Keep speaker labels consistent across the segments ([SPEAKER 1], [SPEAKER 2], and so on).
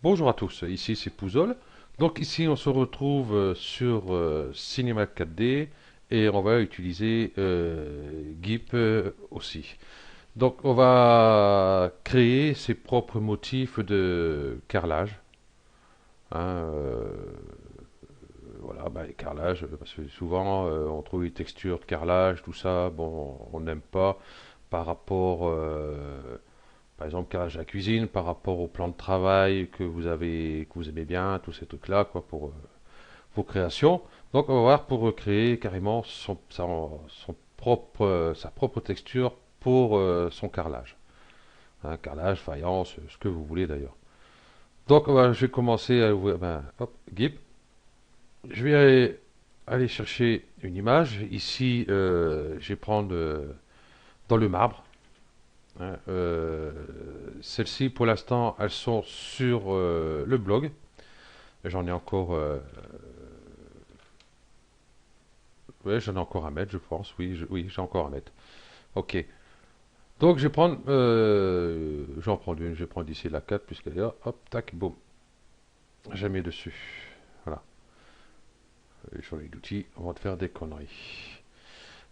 [SPEAKER 1] Bonjour à tous, ici c'est Pouzol. Donc ici on se retrouve sur Cinema 4D et on va utiliser GIMP aussi. Donc on va créer ses propres motifs de carrelage. Hein, voilà, bah, les carrelages, parce que souvent on trouve les textures de carrelage, tout ça, bon, on n'aime pas par rapport par exemple, carrelage à la cuisine par rapport au plan de travail que vous avez, que vous aimez bien, tous ces trucs-là, quoi, pour vos créations. Donc, on va voir pour recréer carrément sa propre texture pour son carrelage. Hein, carrelage, faïence, ce que vous voulez d'ailleurs. Donc, je vais commencer à ouvrir, hop, GIMP. Je vais aller chercher une image. Ici, je vais prendre dans le marbre. Hein, celles-ci, pour l'instant, elles sont sur le blog. J'en ai encore, ouais, j'en ai encore à mettre, je pense. Oui, oui, j'ai encore à mettre. Ok. Donc, je vais prendre, j'en prends une. Je vais prendre ici la 4 puisqu'elle est là. Hop, tac, boum. J'ai mis dessus. Voilà. Sur les outils, on va te faire des conneries.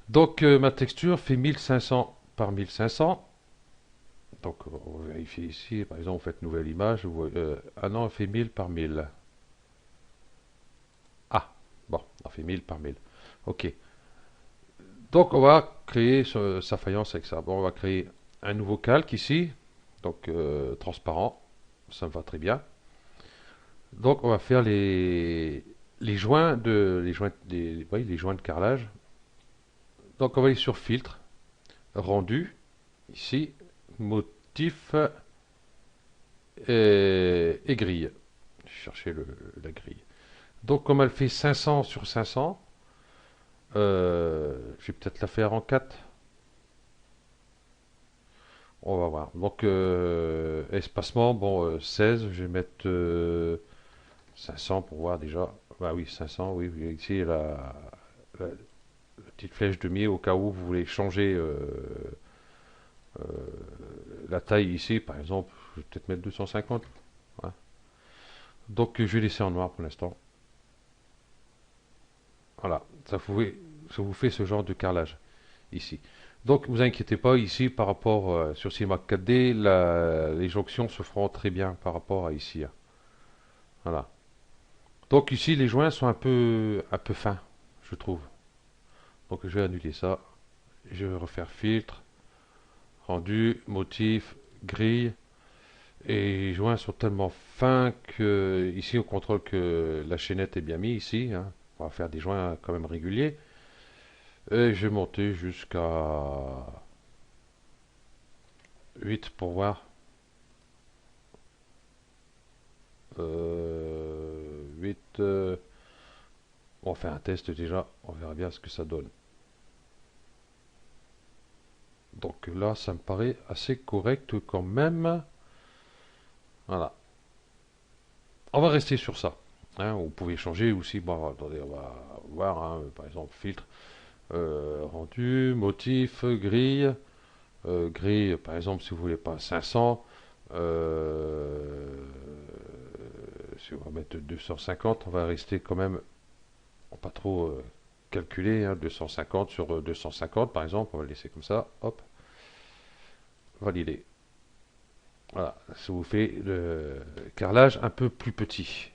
[SPEAKER 1] Donc, ma texture fait 1500 par 1500. Donc, on va vérifier ici. Par exemple, vous faites nouvelle image. Ah non, elle fait 1000 par 1000. Ah, bon, on fait 1000 par 1000. Ok. Donc, on va créer sa faïence avec ça. Bon, on va créer un nouveau calque ici. Donc, transparent. Ça me va très bien. Donc, on va faire les joints de carrelage. Donc, on va aller sur filtre, rendu, ici, motif et grille. Je vais chercher la grille. Donc, comme elle fait 500 sur 500, je vais peut-être la faire en 4. On va voir. Donc, espacement, bon, 16, je vais mettre 500 pour voir déjà. Bah oui, 500, oui, oui, ici la petite flèche de mier au cas où vous voulez changer euh, la taille ici, par exemple, je vais peut-être mettre 250. Ouais. Donc, je vais laisser en noir pour l'instant. Voilà, ça vous fait ce genre de carrelage ici. Donc, vous inquiétez pas, ici, par rapport sur CMAC 4D, les jonctions se feront très bien par rapport à ici. Hein. Voilà. Donc ici, les joints sont un peu fins, je trouve. Donc je vais annuler ça. Je vais refaire filtre, rendu, motif, grille. Et les joints sont tellement fins que ici on contrôle que la chaînette est bien mise ici. Hein. On va faire des joints quand même réguliers. Et je vais monter jusqu'à 8 pour voir. 8. On va faire un test déjà. On verra bien ce que ça donne. Donc là, ça me paraît assez correct quand même. Voilà. On va rester sur ça. Hein, vous pouvez changer aussi. Bon, attendez, on va voir. Hein, par exemple, filtre, rendu, motif, grille. Grille, par exemple, si vous voulez pas 500. Si on va mettre 250, on va rester quand même. On va pas trop calculer. Hein, 250 sur 250, par exemple. On va le laisser comme ça. Hop. Valider. Voilà. Ça vous fait le carrelage un peu plus petit.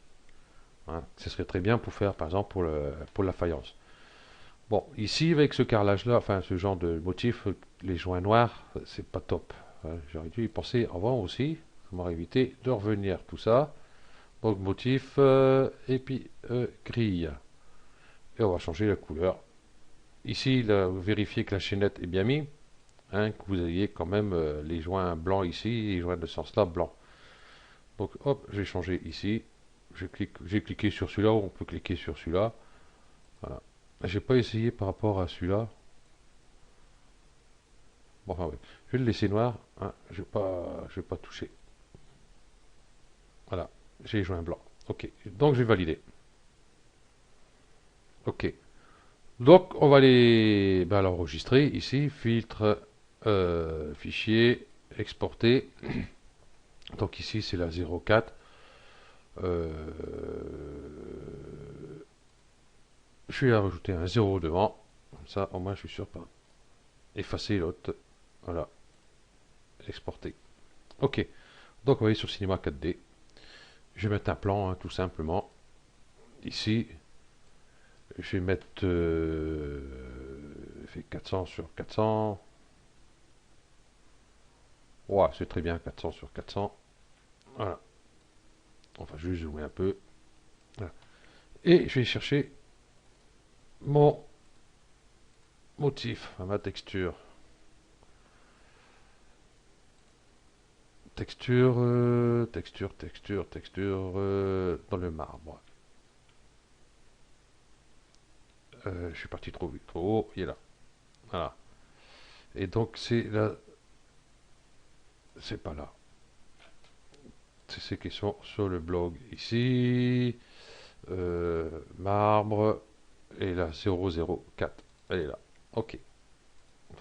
[SPEAKER 1] Hein. Ce serait très bien pour faire, par exemple, pour la faïence. Bon, ici, avec ce carrelage-là, enfin, ce genre de motif, les joints noirs, c'est pas top. Hein. J'aurais dû y penser avant aussi. Ça m'aurait évité de revenir tout ça. Donc, motif, et puis grille. Et on va changer la couleur. Ici, là, vous vérifiez que la chaînette est bien mise. Hein, que vous ayez quand même les joints blancs ici, les joints de ce sens-là blancs. Donc, hop, je vais changer ici. J'ai cliqué sur celui-là, on peut cliquer sur celui-là. Voilà. J'ai pas essayé par rapport à celui-là. Bon, enfin, oui. Je vais le laisser noir. Hein. Je vais pas toucher. Voilà. J'ai les joints blancs. Ok. Donc, je vais valider. Ok. Donc, on va les l'enregistrer ici. Filtre, fichier, exporter. Donc, ici, c'est la 04. Euh, je vais rajouter un 0 devant. Comme ça, au moins, je suis sûr pas. Effacer l'autre. Voilà. Exporter. Ok. Donc, vous voyez sur Cinema 4D. Je vais mettre un plan, hein, tout simplement. Ici, je vais mettre fait 400 sur 400. Ouais, c'est très bien, 400 sur 400. Voilà. Enfin, je vais zoomer un peu. Voilà. Et je vais chercher mon motif, ma texture. Texture dans le marbre. Je suis parti trop vite, trop haut, il est là. Voilà. Et donc c'est là, c'est pas là. C'est ces qui sont sur le blog ici. Marbre. Et là, 004. Elle est là. Ok.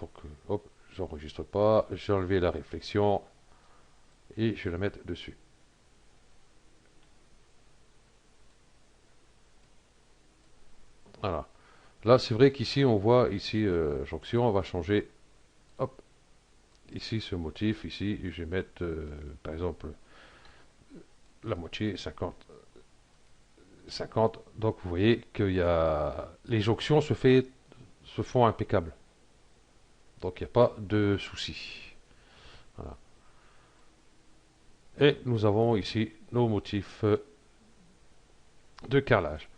[SPEAKER 1] Donc, hop, j'enregistre pas. J'ai enlevé la réflexion. Et je vais la mettre dessus. Voilà. Là, c'est vrai qu'ici, on voit, ici, jonction, on va changer, hop, ici, ce motif, ici, je vais mettre, par exemple, la moitié, 50, 50. Donc, vous voyez que les jonctions se font impeccables. Donc, il n'y a pas de souci. Voilà. Et nous avons ici nos motifs de carrelage.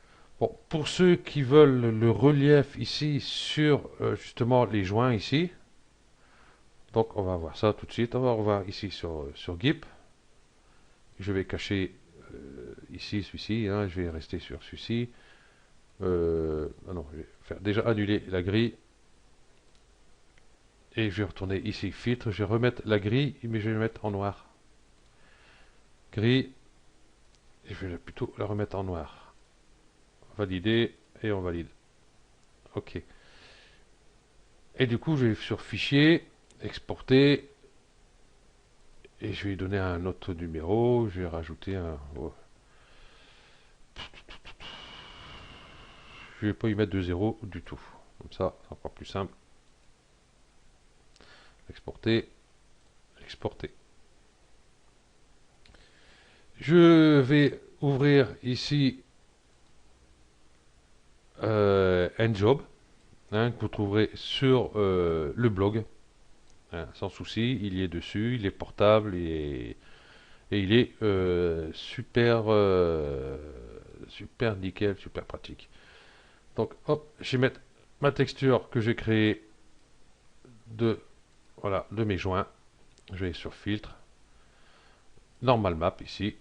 [SPEAKER 1] Bon, pour ceux qui veulent le relief ici sur justement les joints ici, donc on va voir ça tout de suite. On va voir ici sur GIMP. Je vais cacher ici celui-ci. Hein, je vais rester sur celui-ci. Non, je vais faire déjà annuler la grille. Et je vais retourner ici, filtre. Je vais remettre la grille, mais je vais la mettre en noir. Grille. Et je vais plutôt la remettre en noir. Valider. Et on valide. OK. Et du coup, je vais sur Fichier, Exporter. Et je vais lui donner un autre numéro. Je vais rajouter un. Oh, je vais pas y mettre de 0 du tout. Comme ça, c'est encore plus simple. Exporter. Exporter. Je vais ouvrir ici Njob, hein, que vous trouverez sur le blog. Hein, sans souci, il y est dessus, il est portable et il est super nickel, super pratique. Donc hop, je vais mettre ma texture que j'ai créée de, voilà, de mes joints. Je vais sur filtre, normal map ici.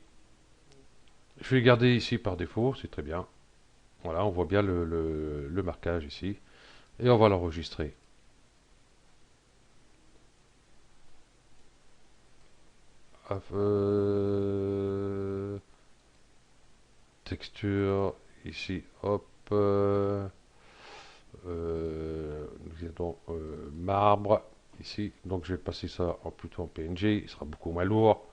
[SPEAKER 1] Je vais garder ici par défaut, c'est très bien. Voilà, on voit bien le marquage ici. Et on va l'enregistrer. Texture, ici, hop. Nous avons marbre, ici. Donc je vais passer ça plutôt en PNG, il sera beaucoup moins lourd.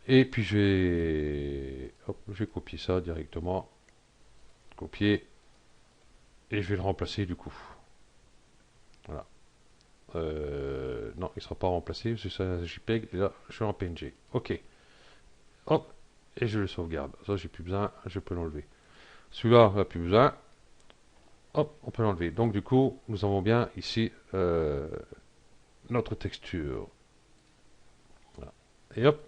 [SPEAKER 1] Et puis je vais copier ça directement. Copier. Et je vais le remplacer du coup. Voilà. Non, il ne sera pas remplacé, c'est ça JPEG, et là je suis en PNG. Ok. Hop, et je le sauvegarde. Ça, j'ai plus besoin, je peux l'enlever. Celui-là, on n'a plus besoin. Hop, on peut l'enlever. Donc, du coup, nous avons bien ici notre texture. Voilà. Et hop,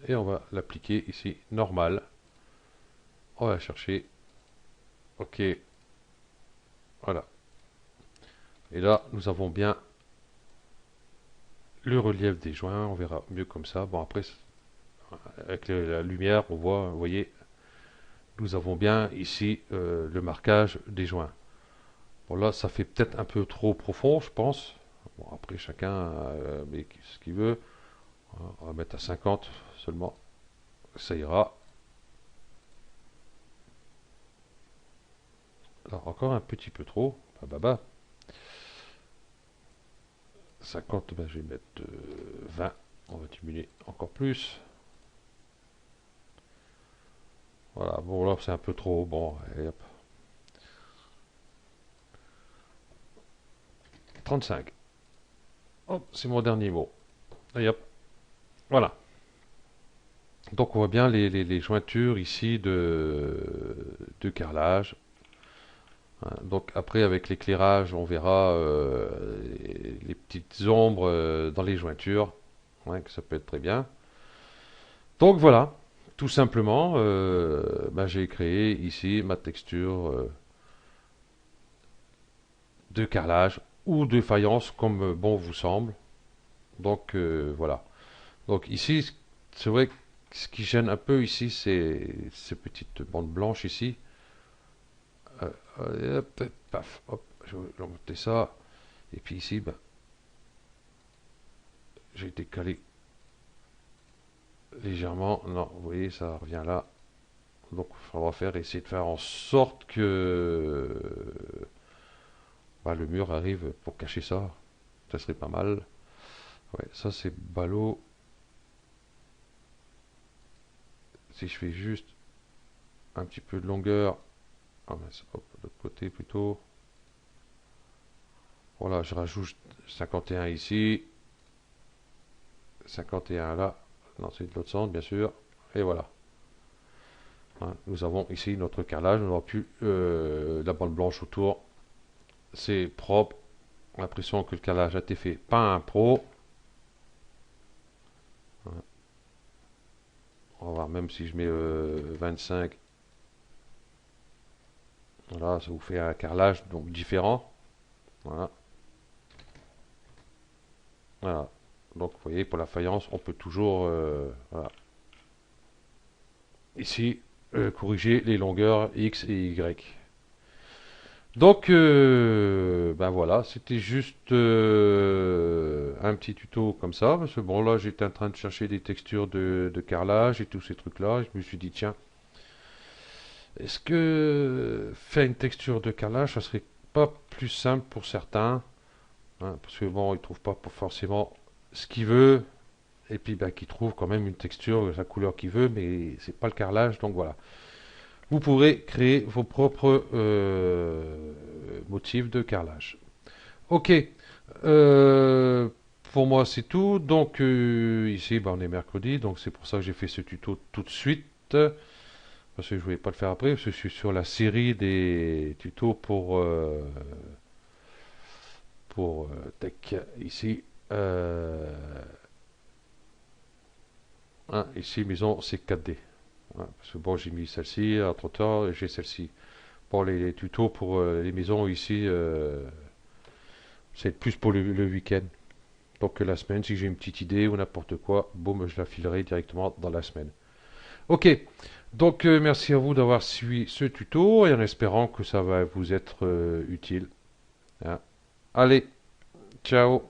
[SPEAKER 1] et on va l'appliquer ici, normal. On va chercher. Ok, voilà. Et là, nous avons bien le relief des joints. On verra mieux comme ça. Bon, après, avec la lumière, on voit, vous voyez, nous avons bien ici le marquage des joints. Bon là, ça fait peut-être un peu trop profond, je pense. Bon, après, chacun met ce qu'il veut. On va mettre à 50 seulement. Ça ira. Alors, encore un petit peu trop. Bah, bah, bah. 50, ben, je vais mettre 20. On va diminuer encore plus. Voilà, bon là c'est un peu trop, bon, et hop. 35. Hop, c'est mon dernier mot. Et hop, voilà. Donc on voit bien les jointures ici de carrelage. Hein. Donc après avec l'éclairage on verra les petites ombres dans les jointures. Ouais, que ça peut être très bien. Donc voilà, tout simplement, ben, j'ai créé ici ma texture de carrelage ou de faïence comme bon vous semble. Donc voilà. Donc ici, c'est vrai que ce qui gêne un peu ici, c'est ces petites bandes blanches ici. Hop, paf, hop, je vais remonter ça. Et puis ici, ben, j'ai décalé légèrement. Non, vous voyez, ça revient là. Donc on va faire essayer de faire en sorte que bah, le mur arrive pour cacher ça. Ça serait pas mal. Ouais, ça c'est ballot. Si je fais juste un petit peu de longueur, ah mince, hop, de l'autre côté plutôt. Voilà, je rajoute 51 ici, 51 là. Non, c'est de l'autre sens, bien sûr. Et voilà. Hein, nous avons ici notre carrelage. Nous n'aurons plus la bande blanche autour. C'est propre. On a l'impression que le carrelage a été fait par un pro. Hein, on va voir, même si je mets 25. Voilà, ça vous fait un carrelage donc différent. Voilà. Voilà. Donc, vous voyez, pour la faïence, on peut toujours, voilà, ici, corriger les longueurs X et Y. Donc, ben voilà, c'était juste un petit tuto comme ça, parce que bon, là, j'étais en train de chercher des textures de carrelage et tous ces trucs-là, et je me suis dit, tiens, est-ce que faire une texture de carrelage, ça serait pas plus simple pour certains, hein, parce que bon, ils trouvent pas forcément ce qu'ils veulent, et puis bah, qui trouve quand même une texture, la couleur qu'il veut, mais c'est pas le carrelage, donc voilà. Vous pourrez créer vos propres motifs de carrelage. Ok, euh, pour moi c'est tout. Donc ici bah, on est mercredi, donc c'est pour ça que j'ai fait ce tuto tout de suite. Parce que je ne voulais pas le faire après, parce que je suis sur la série des tutos pour tech ici. Hein, ici maison c'est 4D. Hein, parce que bon, j'ai mis celle-ci, entre-temps, j'ai celle-ci. Bon, les tutos pour les maisons ici, c'est plus pour le week-end. Donc la semaine, si j'ai une petite idée ou n'importe quoi, boum, je la filerai directement dans la semaine. Ok, donc merci à vous d'avoir suivi ce tuto et en espérant que ça va vous être utile. Hein. Allez, ciao!